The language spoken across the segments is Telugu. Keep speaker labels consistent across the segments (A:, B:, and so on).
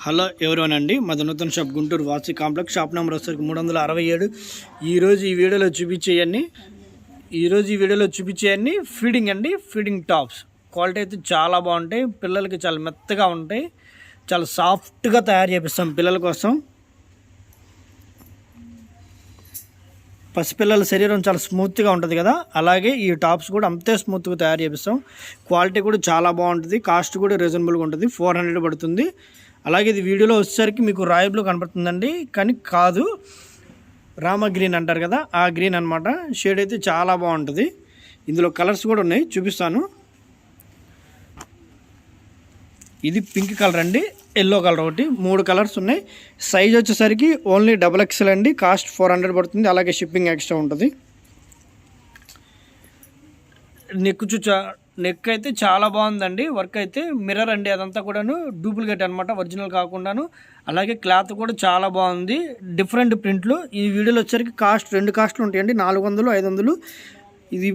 A: హలో ఎవరోన్ అండి, మాది నూతన షాప్ గుంటూరు వాసి కాంప్లెక్స్, షాప్ నెంబర్ వచ్చేసరికి 367. ఈరోజు ఈ వీడియోలో చూపించేయన్నీ ఫీడింగ్ అండి. ఫీడింగ్ టాప్స్ క్వాలిటీ అయితే చాలా బాగుంటాయి. పిల్లలకి చాలా మెత్తగా ఉంటాయి. చాలా సాఫ్ట్గా తయారు చేపిస్తాం పిల్లల కోసం. పసిపిల్లల శరీరం చాలా స్మూత్గా ఉంటుంది కదా, అలాగే ఈ టాప్స్ కూడా అంతే స్మూత్గా తయారు చేపిస్తాం. క్వాలిటీ కూడా చాలా బాగుంటుంది. కాస్ట్ కూడా రీజనబుల్గా ఉంటుంది. 400 పడుతుంది. అలాగే ఇది వీడియోలో వచ్చేసరికి మీకు రాయల్ బ్లూ కనపడుతుందండి, కానీ కాదు, రామ గ్రీన్ అంటారు కదా, ఆ గ్రీన్ అనమాట. షేడ్ అయితే చాలా బాగుంటుంది. ఇందులో కలర్స్ కూడా ఉన్నాయి, చూపిస్తాను. ఇది పింక్ కలర్ అండి, ఎల్లో కలర్ ఒకటి, 3 కలర్స్ ఉన్నాయి. సైజ్ వచ్చేసరికి ఓన్లీ XXL అండి. కాస్ట్ 400 పడుతుంది. అలాగే షిప్పింగ్ ఎక్స్ట్రా ఉంటుంది. నెక్ అయితే చాలా బాగుందండి. వర్క్ అయితే మిర్రర్ అండి, అదంతా కూడాను డూప్లికేట్ అనమాట, ఒరిజినల్ కాకుండాను. అలాగే క్లాత్ కూడా చాలా బాగుంది. డిఫరెంట్ ప్రింట్లు. ఈ వీడియోలో వచ్చేసరికి రెండు కాస్ట్లు ఉంటాయండి, 400, 500. ఇది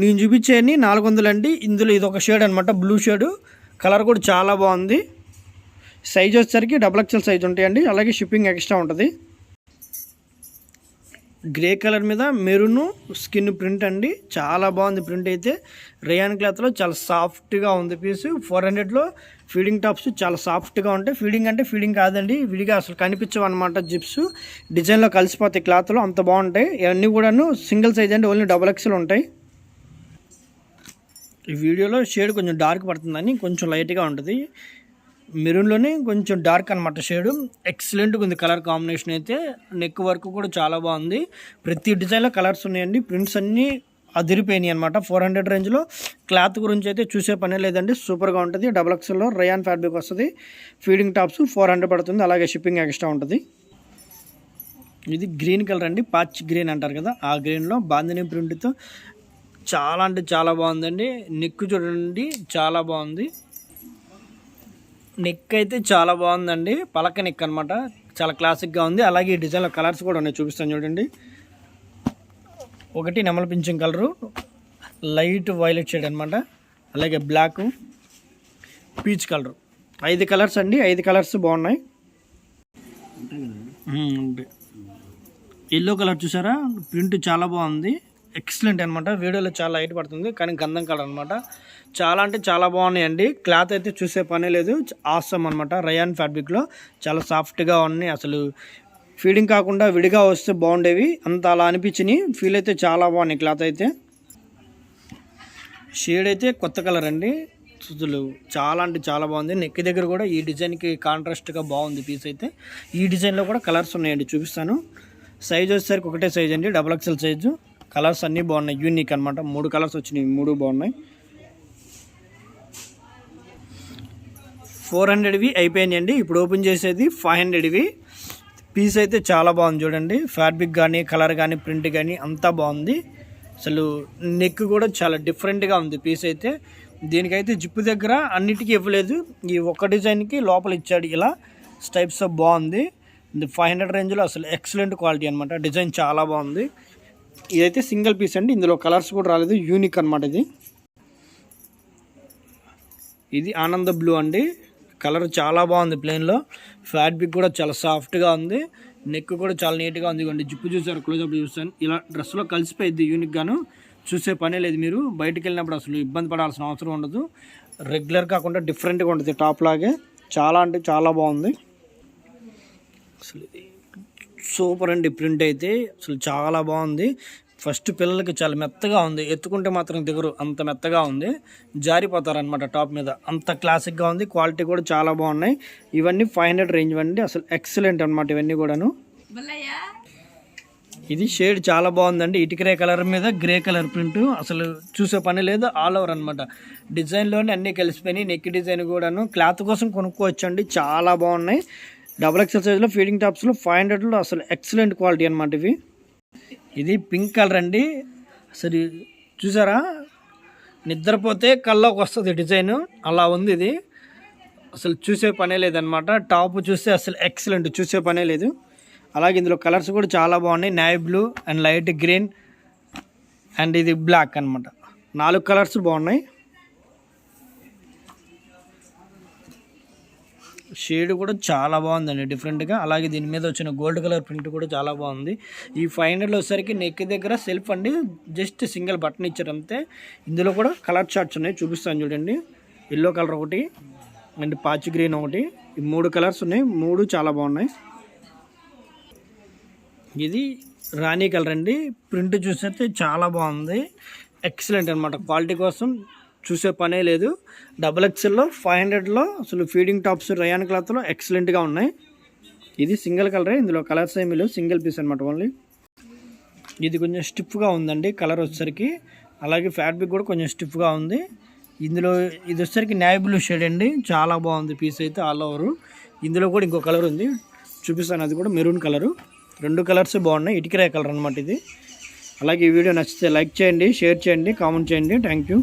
A: నేను చూపించేయని 400 అండి. ఇందులో ఇది ఒక షేడ్ అనమాట, బ్లూ షేడు. కలర్ కూడా చాలా బాగుంది. సైజ్ వచ్చేసరికి XXL సైజ్ ఉంటాయండి. అలాగే షిప్పింగ్ ఎక్స్ట్రా ఉంటుంది. గ్రే కలర్ మీద మెరూన్ స్కిన్ ప్రింట్ అండి, చాలా బాగుంది ప్రింట్ అయితే. రేయాన్ క్లాత్లో చాలా సాఫ్ట్గా ఉంది పీస్. 400లో ఫీడింగ్ టాప్స్ చాలా సాఫ్ట్గా ఉంటాయి. ఫీడింగ్ అంటే ఫీడింగ్ కాదండి, విడిగా అసలు కనిపించవు అనమాట. జిప్స్ డిజైన్లో కలిసిపోతాయి క్లాత్లో, అంత బాగుంటాయి. ఇవన్నీ కూడాను సింగిల్ సైజ్ అండి, ఓన్లీ XXL ఉంటాయి. ఈ వీడియోలో షేడ్ కొంచెం డార్క్ పడుతుందని కొంచెం లైట్గా ఉంటుంది. మెరూన్లోనే కొంచెం డార్క్ అనమాట షేడు. ఎక్సలెంట్గా ఉంది కలర్ కాంబినేషన్ అయితే. నెక్ వర్క్ కూడా చాలా బాగుంది. ప్రతి డిజైన్లో కలర్స్ ఉన్నాయండి. ప్రింట్స్ అన్నీ అదిరిపోయినాయి అనమాట. 400 రేంజ్లో. క్లాత్ గురించి అయితే చూసే పనే లేదండి, సూపర్గా ఉంటుంది. XXLలో రేయాన్ ఫ్యాబ్రిక్ వస్తుంది. ఫీడింగ్ టాప్స్ 400 పడుతుంది. అలాగే షిప్పింగ్ ఎక్స్ట్రా ఉంటుంది. ఇది గ్రీన్ కలర్ అండి, పాచ్ గ్రీన్ అంటారు కదా, ఆ గ్రీన్లో బాందిని ప్రింట్తో చాలా అంటే చాలా బాగుందండి. నెక్ చూడండి, చాలా బాగుంది. నెక్ అయితే చాలా బాగుందండి, పలక నెక్ అనమాట, చాలా క్లాసిక్గా ఉంది. అలాగే ఈ డిజైన్లో కలర్స్ కూడా ఉన్నాయి, చూపిస్తాను చూడండి. ఒకటి నెమల పింఛం కలరు, లైట్ వైలెట్ షేడ్ అనమాట, అలాగే బ్లాక్, పీచ్ కలరు. 5 కలర్స్ అండి, 5 కలర్స్ బాగున్నాయి. ఎల్లో కలర్ చూసారా, ప్రింట్ చాలా బాగుంది. ఎక్సలెంట్ అనమాట. వీడియోలో చాలా లైట్ పడుతుంది, కానీ గంధం కలర్ అనమాట. చాలా అంటే చాలా బాగున్నాయండి. క్లాత్ అయితే చూసే పనే లేదు, ఆసమ్ అనమాట. రేయాన్ ఫ్యాబ్రిక్లో చాలా సాఫ్ట్గా ఉన్నాయి. అసలు ఫీడింగ్ కాకుండా విడిగా వస్తే బాగుండేవి, అంత అలా అనిపించినాయి. ఫీల్ అయితే చాలా బాగున్నాయి. క్లాత్ అయితే షేడ్ అయితే కొత్త కలర్ అండి. అసలు చాలా అంటే చాలా బాగుంది. నెక్ దగ్గర కూడా ఈ డిజైన్కి కాంట్రాస్ట్గా బాగుంది పీస్ అయితే. ఈ డిజైన్లో కూడా కలర్స్ ఉన్నాయండి, చూపిస్తాను. సైజ్ వచ్చేసరికి ఒకటే సైజ్ అండి, XXL సైజు. కలర్స్ అన్నీ బాగున్నాయి, యూనిక్ అనమాట. 3 కలర్స్ వచ్చినాయి, 3 బాగున్నాయి. 400వి అయిపోయినాయండి. ఇప్పుడు ఓపెన్ చేసేది 500వి. పీస్ అయితే చాలా బాగుంది చూడండి. ఫ్యాబ్రిక్ కానీ, కలర్ కానీ, ప్రింట్ కానీ అంతా బాగుంది. అసలు నెక్ కూడా చాలా డిఫరెంట్గా ఉంది పీస్ అయితే. దీనికైతే జిప్పు దగ్గర అన్నిటికీ ఇవ్వలేదు, ఈ ఒక్క డిజైన్కి లోపల ఇచ్చాడు ఇలా స్టైప్స్. బాగుంది. 500 రేంజ్లో అసలు ఎక్సలెంట్ క్వాలిటీ అనమాట. డిజైన్ చాలా బాగుంది. ఇదైతే సింగిల్ పీస్ అండి, ఇందులో కలర్స్ కూడా రాలేదు, యూనిక్ అనమాట ఇది. ఇది ఆనంద బ్లూ అండి, కలర్ చాలా బాగుంది ప్లెయిన్లో. ఫ్యాబ్రిక్ కూడా చాలా సాఫ్ట్గా ఉంది. నెక్ కూడా చాలా నీట్గా ఉంది. ఇవ్వండి, జిప్పు చూసారు, క్లోజప్ చూస్తాను. ఇలా డ్రెస్లో కలిసిపోయింది యూనిక్గాను, చూసే పనే లేదు. మీరు బయటికి వెళ్ళినప్పుడు అసలు ఇబ్బంది పడాల్సిన అవసరం ఉండదు. రెగ్యులర్ కాకుండా డిఫరెంట్గా ఉంటుంది, టాప్ లాగే. చాలా అంటే చాలా బాగుంది. అసలు సూపర్ అండి. ప్రింట్ అయితే అసలు చాలా బాగుంది. ఫస్ట్ పిల్లలకి చాలా మెత్తగా ఉంది, ఎత్తుకుంటే మాత్రం దిగరు, అంత మెత్తగా ఉంది. జారిపోతారనమాట టాప్ మీద, అంత క్లాసిక్గా ఉంది. క్వాలిటీ కూడా చాలా బాగున్నాయి. ఇవన్నీ 500 రేంజ్ అండి, అసలు ఎక్సలెంట్ అనమాట ఇవన్నీ కూడాను. ఇది షేడ్ చాలా బాగుందండి, ఇటుకరే కలర్ మీద గ్రే కలర్ ప్రింట్. అసలు చూసే పని లేదు, ఆల్ ఓవర్ అనమాట. డిజైన్లోనే అన్నీ కలిసిపోయినాయి. నెక్ డిజైన్ కూడాను క్లాత్ కోసం కొనుక్కోవచ్చండి, చాలా బాగున్నాయి. XXL సైజ్లో ఫీడింగ్ టాప్స్లో 500లో అసలు ఎక్సలెంట్ క్వాలిటీ అనమాట ఇవి. ఇది పింక్ కలర్ అండి, అసలు చూసారా, నిద్రపోతే కల్లోకి వస్తుంది డిజైన్, అలా ఉంది ఇది. అసలు చూసే పనే లేదనమాట. టాప్ చూస్తే అసలు ఎక్సలెంట్, చూసే పనే లేదు. అలాగే ఇందులో కలర్స్ కూడా చాలా బాగున్నాయి, navy blue and light green and ఇది బ్లాక్ అనమాట. 4 కలర్స్ బాగున్నాయి. షేడ్ కూడా చాలా బాగుందండి డిఫరెంట్గా. అలాగే దీని మీద వచ్చిన గోల్డ్ కలర్ ప్రింట్ కూడా చాలా బాగుంది. ఈ 500 వచ్చేసరికి నెక్ దగ్గర సెల్ఫ్ అండి, జస్ట్ సింగిల్ బటన్ ఇచ్చారు అంతే. ఇందులో కూడా కలర్ చార్ట్స్ ఉన్నాయి, చూపిస్తాను చూడండి. ఎల్లో కలర్ ఒకటి అండ్ పాచ్ గ్రీన్ ఒకటి, ఈ 3 కలర్స్ ఉన్నాయి, 3 చాలా బాగున్నాయి. ఇది రాణి కలర్ అండి. ప్రింట్ చూస్తే చాలా బాగుంది, ఎక్సలెంట్ అనమాట. క్వాలిటీ కోసం చూసే పనే లేదు. XXLలో 500లో అసలు ఫీడింగ్ టాప్స్ రయాన్ క్లాత్లో ఎక్సలెంట్గా ఉన్నాయి. ఇది సింగిల్ కలరే, ఇందులో కలర్స్ ఏమీ లేవు, సింగిల్ పీస్ అనమాట ఓన్లీ. ఇది కొంచెం స్టిఫ్గా ఉందండి కలర్ వచ్చేసరికి, అలాగే ఫ్యాబ్రిక్ కూడా కొంచెం స్టిఫ్గా ఉంది. ఇందులో ఇది వచ్చేసరికి నేవీ బ్లూ షేడ్ అండి, చాలా బాగుంది పీస్ అయితే ఆల్ ఓవర్. ఇందులో కూడా ఇంకో కలర్ ఉంది, చూపిస్తాను. అది కూడా మెరూన్ కలరు. 2 కలర్స్ బాగున్నాయి, ఇటుకరాయ కలర్ అనమాట ఇది. అలాగే ఈ వీడియో నచ్చితే లైక్ చేయండి, షేర్ చేయండి, కామెంట్ చేయండి. Thank you.